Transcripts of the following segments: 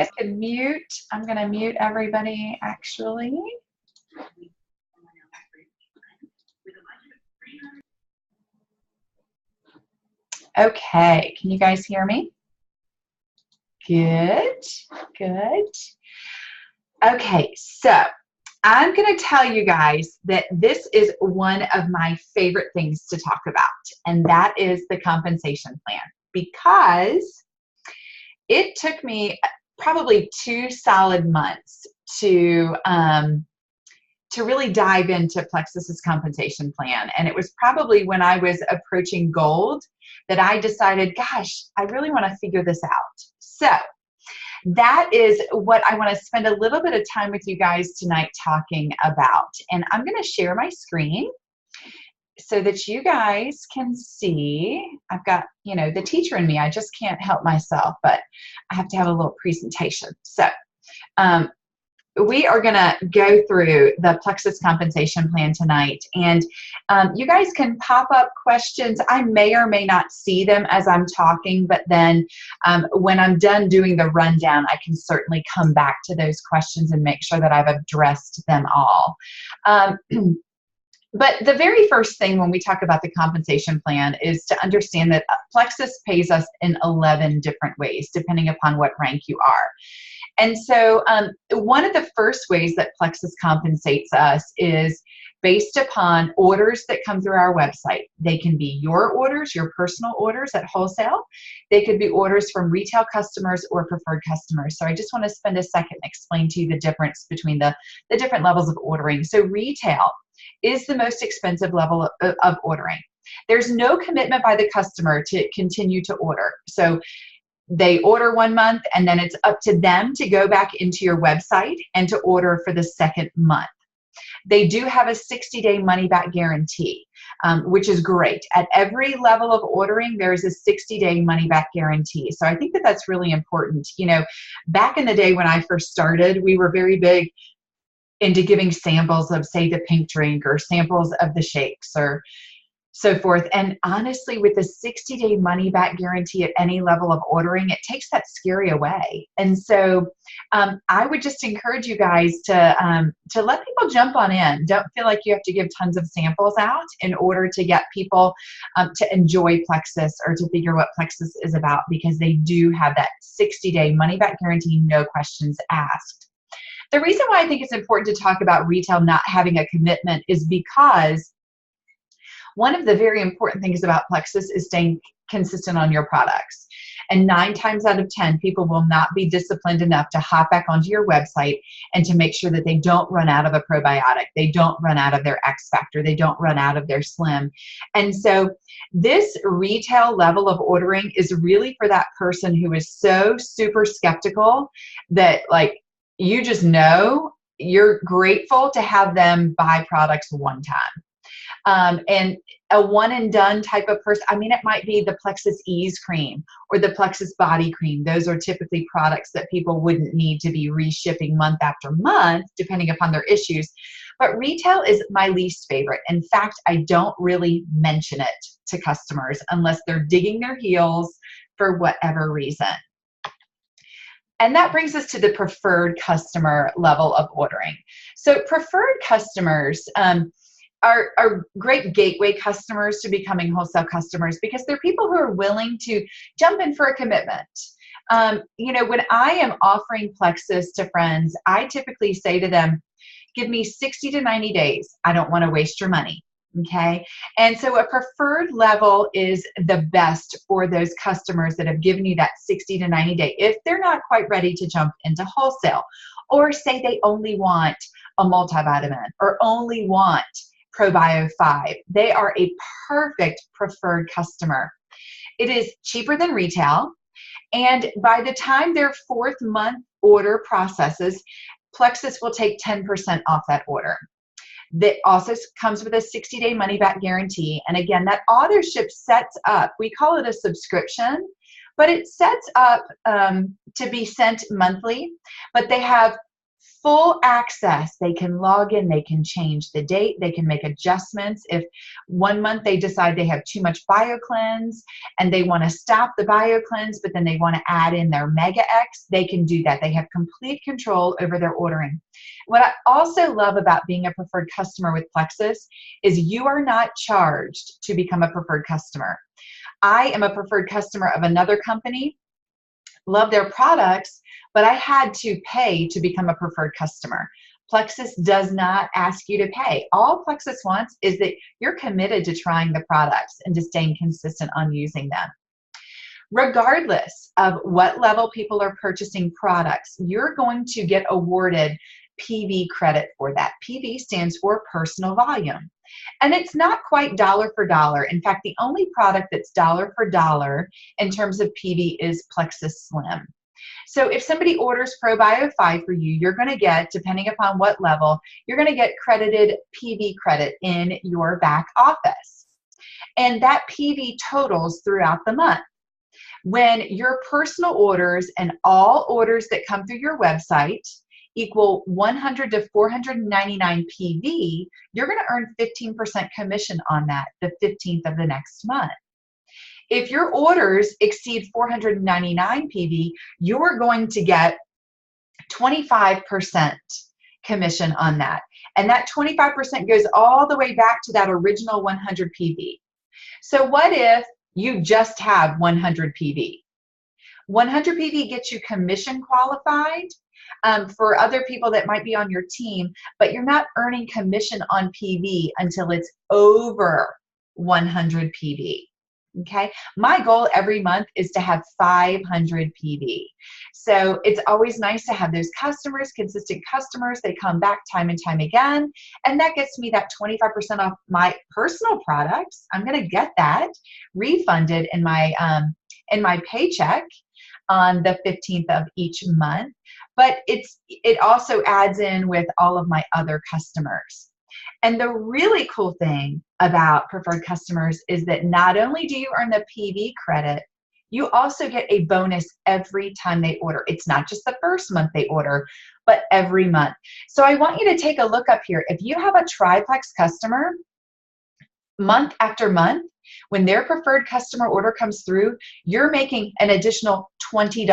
guys can mute. I'm going to mute everybody, actually. Okay, can you guys hear me? Good, good. Okay, so I'm going to tell you guys that this is one of my favorite things to talk about, and that is the compensation plan, because it took me probably 2 solid months to really dive into Plexus's compensation plan. And it was probably when I was approaching gold that I decided, gosh, I really want to figure this out. So that is what I want to spend a little bit of time with you guys tonight talking about. And I'm going to share my screen so that you guys can see. I've got, you know, the teacher in me. I just can't help myself, but I have to have a little presentation. So we are going to go through the Plexus compensation plan tonight, and you guys can pop up questions. I may or may not see them as I'm talking, but then when I'm done doing the rundown, I can certainly come back to those questions and make sure that I've addressed them all. But the very first thing when we talk about the compensation plan is to understand that Plexus pays us in 11 different ways, depending upon what rank you are. And so one of the first ways that Plexus compensates us is based upon orders that come through our website. They can be your orders, your personal orders at Wholesale. They could be orders from retail customers or preferred customers. So I just want to spend a second and explain to you the difference between the different levels of ordering. So retail is the most expensive level of ordering. There's no commitment by the customer to continue to order. So they order 1 month, and then it's up to them to go back into your website and to order for the second month. They do have a 60-day money-back guarantee, which is great. At every level of ordering, there's a 60-day money-back guarantee. So I think that that's really important. You know, back in the day when I first started, we were very big into giving samples of, say, the pink drink or samples of the shakes or so forth. And honestly, with the 60-day money-back guarantee at any level of ordering, it takes that scary away. And so I would just encourage you guys to let people jump on in. Don't feel like you have to give tons of samples out in order to get people to enjoy Plexus or to figure what Plexus is about, because they do have that 60-day money-back guarantee, no questions asked. The reason why I think it's important to talk about retail not having a commitment is because one of the very important things about Plexus is staying consistent on your products. And 9 times out of 10, people will not be disciplined enough to hop back onto your website and to make sure that they don't run out of a probiotic, they don't run out of their X Factor, they don't run out of their Slim. And so this retail level of ordering is really for that person who is so super skeptical that, like, you just know you're grateful to have them buy products one time. And a one and done type of person, I mean, it might be the Plexus Ease cream or the Plexus body cream. Those are typically products that people wouldn't need to be reshipping month after month, depending upon their issues. But retail is my least favorite. In fact, I don't really mention it to customers unless they're digging their heels for whatever reason. And that brings us to the preferred customer level of ordering. So preferred customers are great gateway customers to becoming wholesale customers, because they're people who are willing to jump in for a commitment. You know, when I am offering Plexus to friends, I typically say to them, give me 60 to 90 days. I don't want to waste your money. Okay. And so a preferred level is the best for those customers that have given you that 60 to 90 day, if they're not quite ready to jump into wholesale, or say they only want a multivitamin or only want ProBio 5. They are a perfect preferred customer. It is cheaper than retail. And by the time their 4th month order processes, Plexus will take 10% off that order. That also comes with a 60-day money-back guarantee. And again, that auto-ship sets up, we call it a subscription, but it sets up to be sent monthly. But they have full access. They can log in, they can change the date, they can make adjustments. If one month they decide they have too much BioCleanse and they want to stop the BioCleanse, but then they want to add in their Mega X, they can do that. They have complete control over their ordering. What I also love about being a preferred customer with Plexus is you are not charged to become a preferred customer. I am a preferred customer of another company, love their products, but I had to pay to become a preferred customer. Plexus does not ask you to pay. All Plexus wants is that you're committed to trying the products and to staying consistent on using them. Regardless of what level people are purchasing products, you're going to get awarded PV credit for that. PV stands for personal volume. And it's not quite dollar for dollar. In fact, the only product that's dollar for dollar in terms of PV is Plexus Slim. So if somebody orders ProBio 5 for you, you're going to get, depending upon what level, you're going to get credited PV credit in your back office. And that PV totals throughout the month. When your personal orders and all orders that come through your website equal 100 to 499 PV, you're going to earn 15% commission on that the 15th of the next month. If your orders exceed 499 PV, you're going to get 25% commission on that. And that 25% goes all the way back to that original 100 PV. So what if you just have 100 PV? 100 PV gets you commission qualified for other people that might be on your team, but you're not earning commission on PV until it's over 100 PV. Okay, my goal every month is to have 500 PV. So it's always nice to have those customers, consistent customers. They come back time and time again, and that gets me that 25% off my personal products. I'm going to get that refunded in my paycheck on the 15th of each month. But it also adds in with all of my other customers. And the really cool thing about preferred customers is that not only do you earn the PV credit, you also get a bonus every time they order. It's not just the first month they order, but every month. So I want you to take a look up here. If you have a triplex customer, month after month, when their preferred customer order comes through, you're making an additional $20.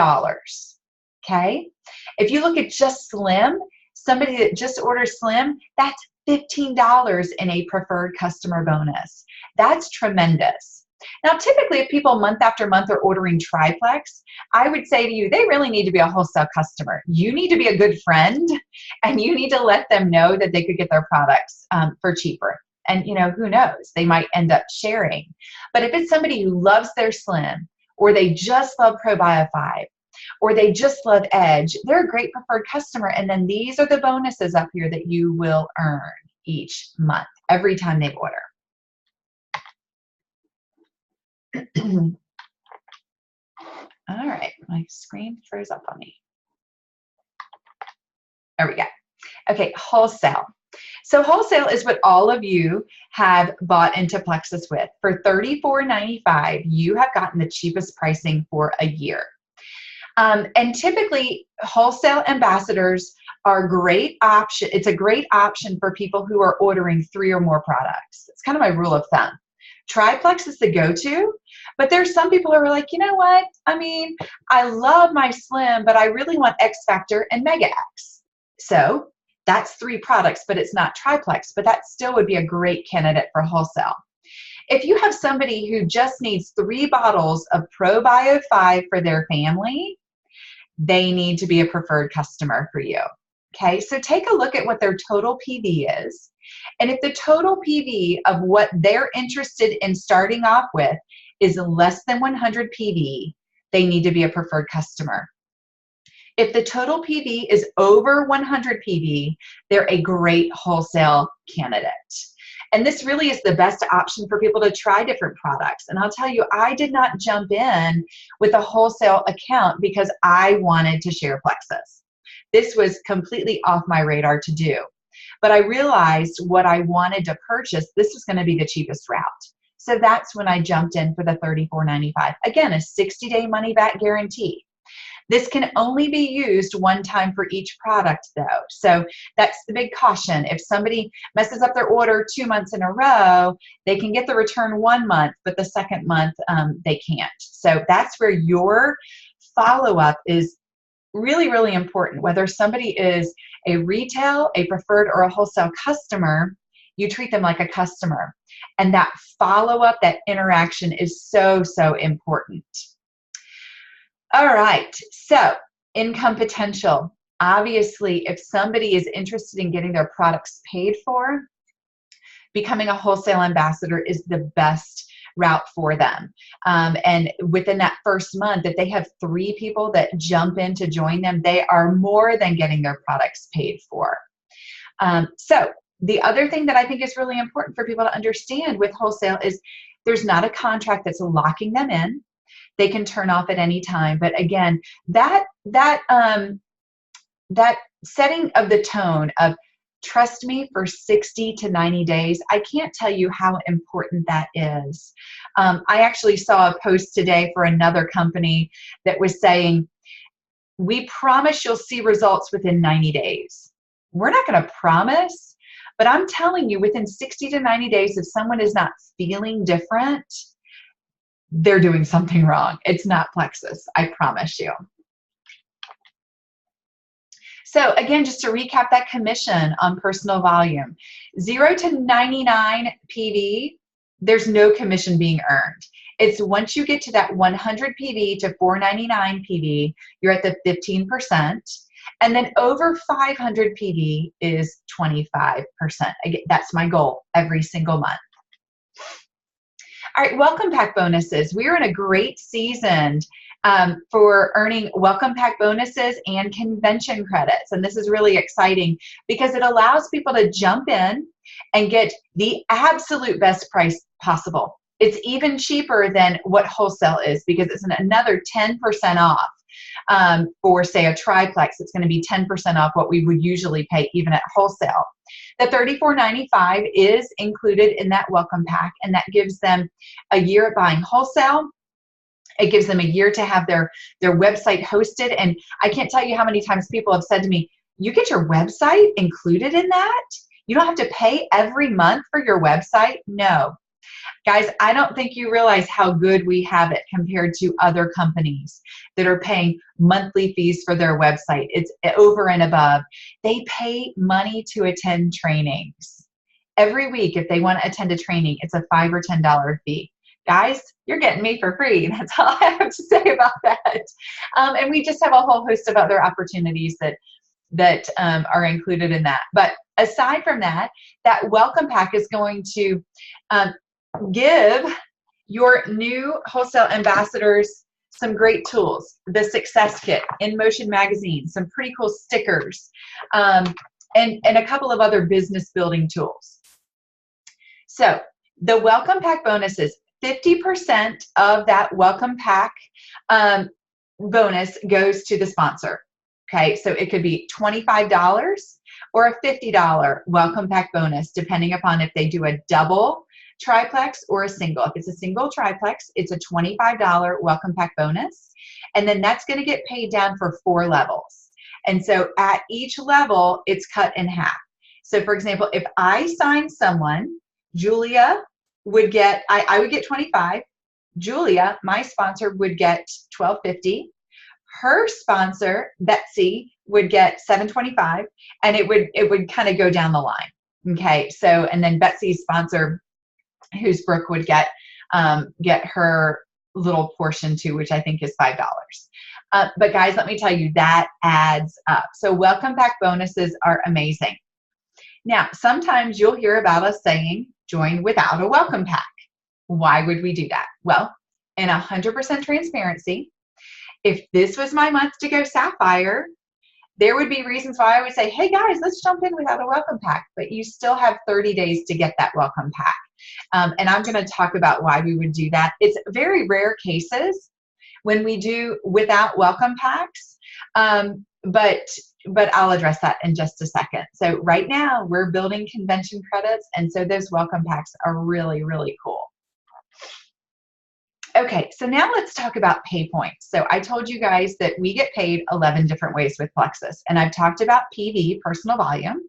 Okay? If you look at just Slim, somebody that just orders Slim, that's $15 in a preferred customer bonus. That's tremendous. Now, typically, if people month after month are ordering triplex, I would say to you, they really need to be a wholesale customer. You need to be a good friend, and you need to let them know that they could get their products for cheaper. And, you know, who knows? They might end up sharing. But if it's somebody who loves their Slim, or they just love ProBio 5, or they just love Edge, they're a great preferred customer. And then these are the bonuses up here that you will earn each month, every time they order. All right, my screen froze up on me. There we go. Okay, wholesale. So wholesale is what all of you have bought into Plexus with. For $34.95, you have gotten the cheapest pricing for a year. And typically, wholesale ambassadors are a great option. It's a great option for people who are ordering 3 or more products. It's kind of my rule of thumb. Triplex is the go-to, but there's some people who are like, you know what? I mean, I love my Slim, but I really want X Factor and Mega X. So that's 3 products, but it's not triplex, but that still would be a great candidate for wholesale. If you have somebody who just needs 3 bottles of ProBio 5 for their family, they need to be a preferred customer for you. Okay, so take a look at what their total PV is. And if the total PV of what they're interested in starting off with is less than 100 PV, they need to be a preferred customer. If the total PV is over 100 PV, they're a great wholesale candidate. And this really is the best option for people to try different products. And I'll tell you, I did not jump in with a wholesale account because I wanted to share Plexus. This was completely off my radar to do. But I realized what I wanted to purchase, this was going to be the cheapest route. So that's when I jumped in for the $34.95. Again, a 60-day money-back guarantee. This can only be used one time for each product though. So that's the big caution. If somebody messes up their order 2 months in a row, they can get the return 1 month, but the second month they can't. So that's where your follow-up is really, really important. Whether somebody is a retail, a preferred, or a wholesale customer, you treat them like a customer. And that follow-up, that interaction is so, so important. All right, so income potential. Obviously, if somebody is interested in getting their products paid for, becoming a wholesale ambassador is the best route for them. And within that first month, if they have 3 people that jump in to join them, they are more than getting their products paid for. So the other thing that I think is really important for people to understand with wholesale is there's not a contract that's locking them in. They can turn off at any time. But again, that setting of the tone of trust me for 60 to 90 days, I can't tell you how important that is. I actually saw a post today for another company that was saying, we promise you'll see results within 90 days. We're not going to promise, but I'm telling you, within 60 to 90 days, if someone is not feeling different, they're doing something wrong. It's not Plexus, I promise you. So again, just to recap that commission on personal volume, 0 to 99 PV, there's no commission being earned. It's once you get to that 100 PV to 499 PV, you're at the 15%. And then over 500 PV is 25%. Again, that's my goal every single month. All right, welcome pack bonuses. We're in a great season for earning welcome pack bonuses and convention credits. And this is really exciting because it allows people to jump in and get the absolute best price possible. It's even cheaper than what wholesale is because it's another 10% off for, say, a triplex. It's going to be 10% off what we would usually pay even at wholesale. The $34.95 is included in that welcome pack, and that gives them a year of buying wholesale. It gives them a year to have their website hosted. And I can't tell you how many times people have said to me, you get your website included in that? You don't have to pay every month for your website? No. Guys, I don't think you realize how good we have it compared to other companies that are paying monthly fees for their website. It's over and above. They pay money to attend trainings. Every week, if they want to attend a training, it's a $5 or $10 fee. Guys, you're getting me for free. That's all I have to say about that. And we just have a whole host of other opportunities that are included in that. But aside from that, that welcome pack is going to give your new wholesale ambassadors some great tools. The Success Kit, In Motion Magazine, some pretty cool stickers, and a couple of other business building tools. So the welcome pack bonuses, 50% of that welcome pack bonus goes to the sponsor. Okay, so it could be $25 or a $50 welcome pack bonus, depending upon if they do a double triplex or a single. If it's a single triplex, it's a $25 welcome pack bonus. And then that's going to get paid down for 4 levels. And so at each level, it's cut in half. So for example, if I sign someone, Julia would get, I would get 25. Julia, my sponsor, would get $12.50. Her sponsor, Betsy, would get $7.25, and it would kind of go down the line. Okay, so and then Betsy's sponsor, who's Brooke, would get her little portion too, which I think is $5. But guys, let me tell you, that adds up. So welcome pack bonuses are amazing. Now, sometimes you'll hear about us saying, join without a welcome pack. Why would we do that? Well, in 100% transparency, if this was my month to go Sapphire, there would be reasons why I would say, hey guys, let's jump in without a welcome pack, but you still have 30 days to get that welcome pack. And I'm going to talk about why we would do that. It's very rare cases when we do without welcome packs, but I'll address that in just a second. So right now we're building convention credits, and so those welcome packs are really, really cool. Okay, so now let's talk about pay points. So I told you guys that we get paid 11 different ways with Plexus, and I've talked about PV, personal volume.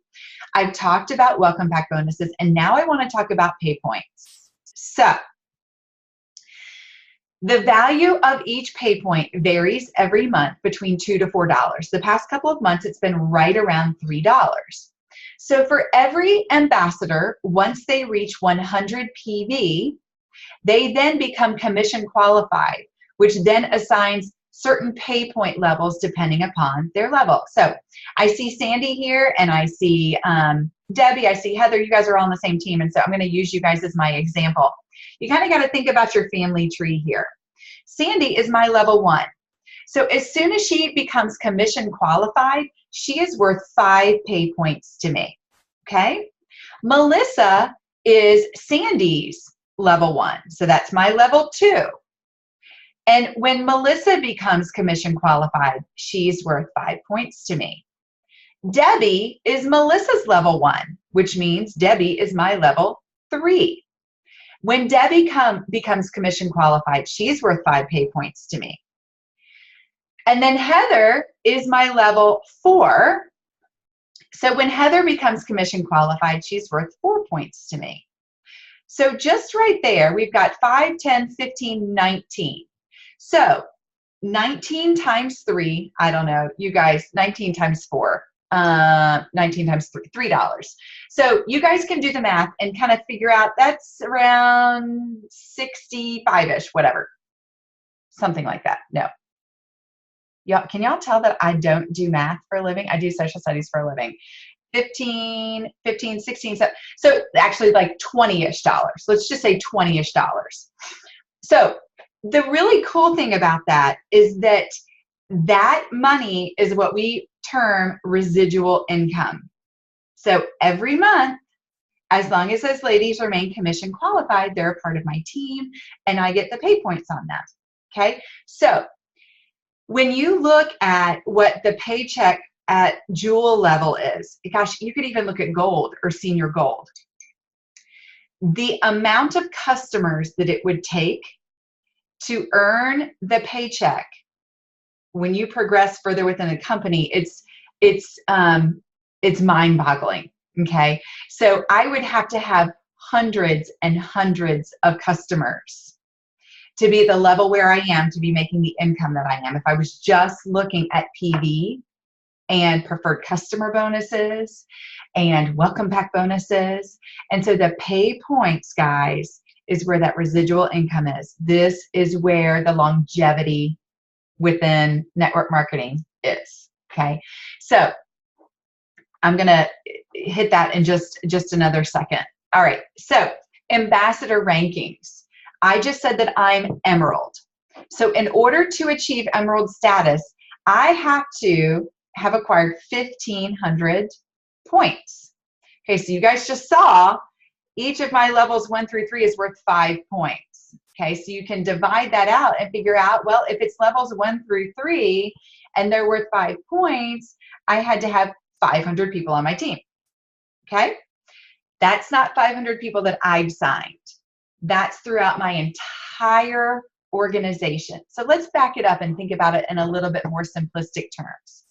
I've talked about welcome pack bonuses, and now I want to talk about pay points. So the value of each pay point varies every month between $2 to $4. The past couple of months, it's been right around $3. So for every ambassador, once they reach 100 PV, they then become commission qualified, which then assigns certain pay point levels depending upon their level. So I see Sandy here, and I see Debbie, I see Heather. You guys are all on the same team, and so I'm going to use you guys as my example. You kind of got to think about your family tree here. Sandy is my level 1. So as soon as she becomes commission qualified, she is worth 5 pay points to me, okay? Melissa is Sandy's level 1, so that's my level 2. And when Melissa becomes commission qualified, she's worth 5 points to me. Debbie is Melissa's level 1, which means Debbie is my level 3. When Debbie becomes commission qualified, she's worth 5 pay points to me. And then Heather is my level 4. So when Heather becomes commission qualified, she's worth 4 points to me. So just right there, we've got 5, 10, 15, 19. So 19 times 3, I don't know, you guys, 19 times 4, 19 times $3. So you guys can do the math and kind of figure out that's around 65-ish, whatever. Something like that. No. Can y'all tell that I don't do math for a living? I do social studies for a living. 15, 16, so actually like $20-ish. Let's just say $20-ish. So the really cool thing about that is that that money is what we term residual income. So every month, as long as those ladies remain commission qualified, they're a part of my team, and I get the pay points on that. Okay, so when you look at what the paycheck at jewel level is, gosh, you could even look at gold or senior gold. The amount of customers that it would take to earn the paycheck when you progress further within a company, it's mind-boggling. Okay, so I would have to have hundreds and hundreds of customers to be at the level where I am, to be making the income that I am. If I was just looking at PV and preferred customer bonuses and welcome pack bonuses. And so the pay points, guys, is where that residual income is. This is where the longevity within network marketing is. Okay, so I'm gonna hit that in just another second. All right, so ambassador rankings. I just said that I'm Emerald. So in order to achieve Emerald status, I have to have acquired 1,500 points. Okay, so you guys just saw each of my levels 1 through 3 is worth 5 points. Okay, so you can divide that out and figure out, well, if it's levels 1 through 3 and they're worth 5 points, I had to have 500 people on my team. Okay, that's not 500 people that I've signed. That's throughout my entire organization. So let's back it up and think about it in a little bit more simplistic terms.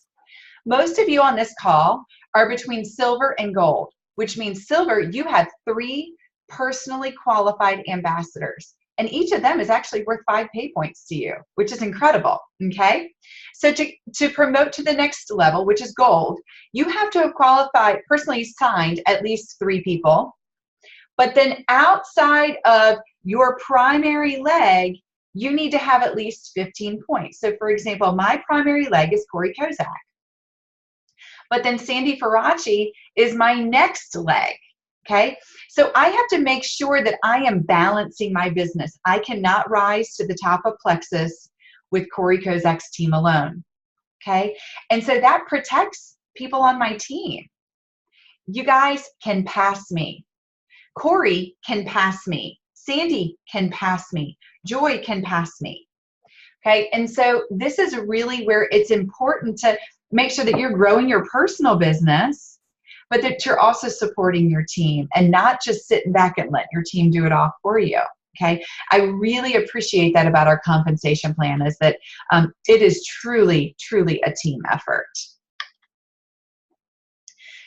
Most of you on this call are between silver and gold, which means silver, you have 3 personally qualified ambassadors, and each of them is actually worth 5 pay points to you, which is incredible. Okay, so to promote to the next level, which is gold, you have to have qualified, personally signed at least 3 people. But then outside of your primary leg, you need to have at least 15 points. So for example, my primary leg is Corey Kozak. But then Sandy Faraci is my next leg. Okay, so I have to make sure that I am balancing my business. I cannot rise to the top of Plexus with Corey Kozak's team alone. Okay, and so that protects people on my team. You guys can pass me. Corey can pass me. Sandy can pass me. Joy can pass me. Okay, and so this is really where it's important to make sure that you're growing your personal business, but that you're also supporting your team and not just sitting back and let your team do it all for you. Okay, I really appreciate that about our compensation plan, is that it is truly, truly a team effort.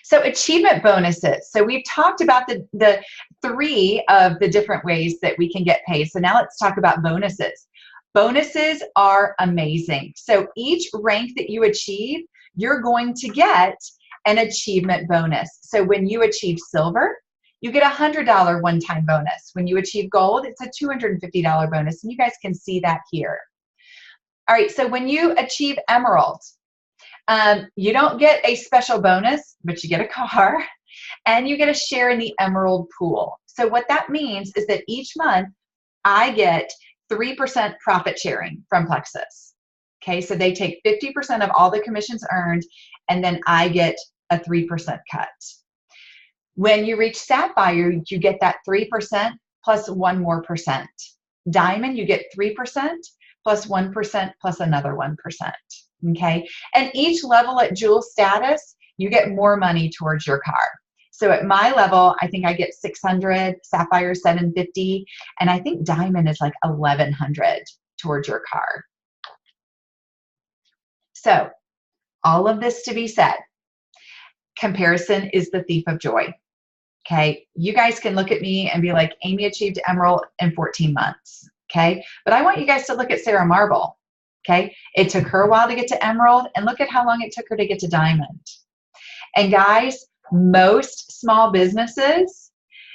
So achievement bonuses. So we've talked about the 3 of the different ways that we can get paid. So now let's talk about bonuses. Bonuses are amazing. So each rank that you achieve, you're going to get an achievement bonus. So when you achieve silver, you get a $100 one-time bonus. When you achieve gold, it's a $250 bonus. And you guys can see that here. All right, so when you achieve emerald, you don't get a special bonus, but you get a car and you get a share in the emerald pool. So what that means is that each month I get 3% profit sharing from Plexus. Okay, so they take 50% of all the commissions earned, and then I get a 3% cut. When you reach sapphire, you get that 3% plus 1 more percent. Diamond, you get 3% plus 1% plus another 1%. Okay, and each level at jewel status, you get more money towards your car. So at my level, I think I get 600, sapphire 750, and I think diamond is like 1100 towards your car. So all of this to be said, comparison is the thief of joy. Okay, you guys can look at me and be like, Amy achieved emerald in 14 months. Okay, but I want you guys to look at Sara Marble. Okay, it took her a while to get to emerald, and look at how long it took her to get to diamond. And guys, most small businesses,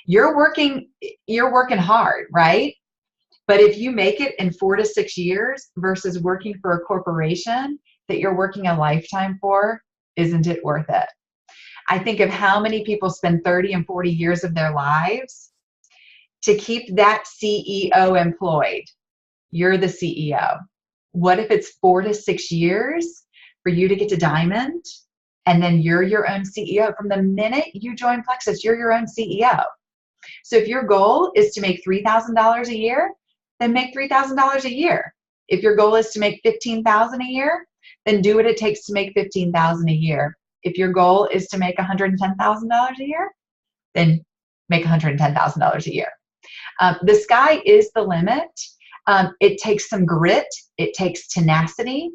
you're working hard, right? But if you make it in 4 to 6 years versus working for a corporation that you're working a lifetime for, isn't it worth it? I think of how many people spend 30 and 40 years of their lives to keep that CEO employed. You're the CEO. What if it's 4 to 6 years for you to get to diamond, and then you're your own CEO? From the minute you join Plexus, you're your own CEO. So if your goal is to make $3,000 a year, then make $3,000 a year. If your goal is to make $15,000 a year, then do what it takes to make $15,000 a year. If your goal is to make $110,000 a year, then make $110,000 a year. The sky is the limit. It takes some grit. It takes tenacity.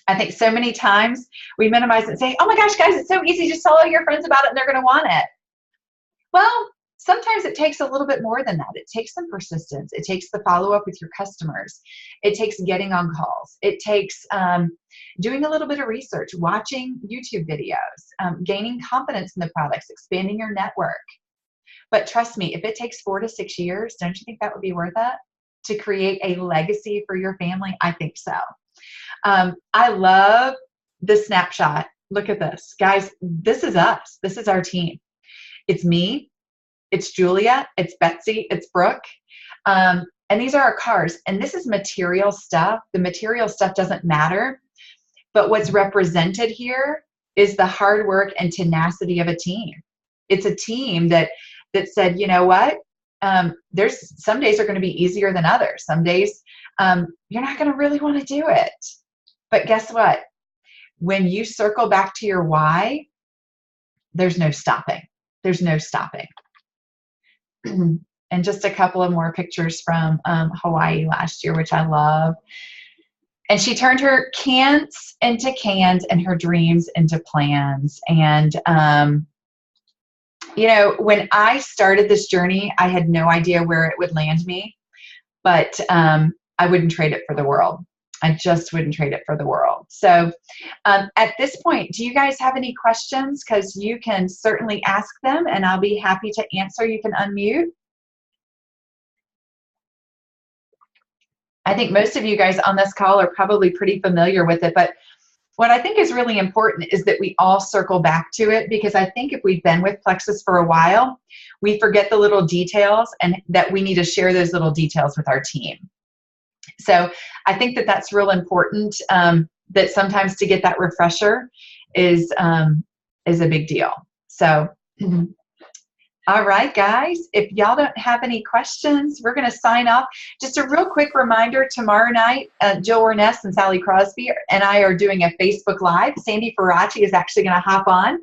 I think so many times we minimize it and say, oh my gosh, guys, it's so easy. Just tell all your friends about it and they're going to want it. Well, sometimes it takes a little bit more than that. It takes some persistence. It takes the follow-up with your customers. It takes getting on calls. It takes doing a little bit of research, watching YouTube videos, gaining confidence in the products, expanding your network. But trust me, if it takes 4 to 6 years, don't you think that would be worth it? To create a legacy for your family? I think so. I love the snapshot. Look at this. Guys, this is us. This is our team. It's me. It's Julia. It's Betsy. It's Brooke. And these are our cars. And this is material stuff. The material stuff doesn't matter. But what's represented here is the hard work and tenacity of a team. It's a team that said, you know what? There's some days are going to be easier than others. Some days you're not going to really want to do it. But guess what? When you circle back to your why, there's no stopping. There's no stopping. And just a couple of more pictures from Hawaii last year, which I love. And she turned her can'ts into cans and her dreams into plans. And you know, when I started this journey, I had no idea where it would land me, but I wouldn't trade it for the world. I just wouldn't trade it for the world. So at this point, do you guys have any questions? Because you can certainly ask them and I'll be happy to answer. You can unmute. I think most of you guys on this call are probably pretty familiar with it, but what I think is really important is that we all circle back to it, because I think if we've been with Plexus for a while, we forget the little details and that we need to share those little details with our team. So I think that that's real important, that sometimes to get that refresher is a big deal. So, all right, guys, if y'all don't have any questions, we're going to sign off. Just a real quick reminder, tomorrow night, Jill Warness and Sally Crosby and I are doing a Facebook Live. Sandy Faraci is actually going to hop on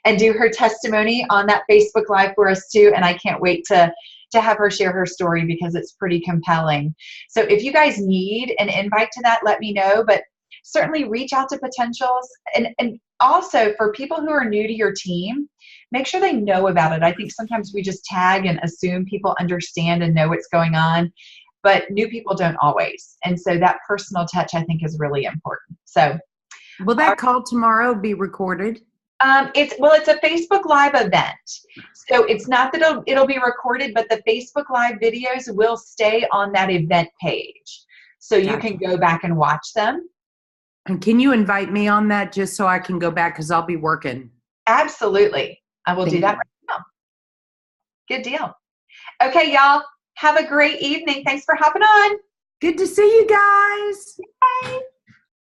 and do her testimony on that Facebook Live for us too, and I can't wait to to have her share her story because it's pretty compelling. So if you guys need an invite to that, let me know, but certainly reach out to potentials. And also for people who are new to your team, make sure they know about it. I think sometimes we just tag and assume people understand and know what's going on, but new people don't always. And so that personal touch, I think, is really important. So will that call tomorrow be recorded? It's a Facebook Live event. So it's not that it'll be recorded, but the Facebook Live videos will stay on that event page. So you can go back and watch them. And can you invite me on that just so I can go back because I'll be working? Absolutely. I will do that right now. Good deal. Okay, y'all. Have a great evening. Thanks for hopping on. Good to see you guys. Bye.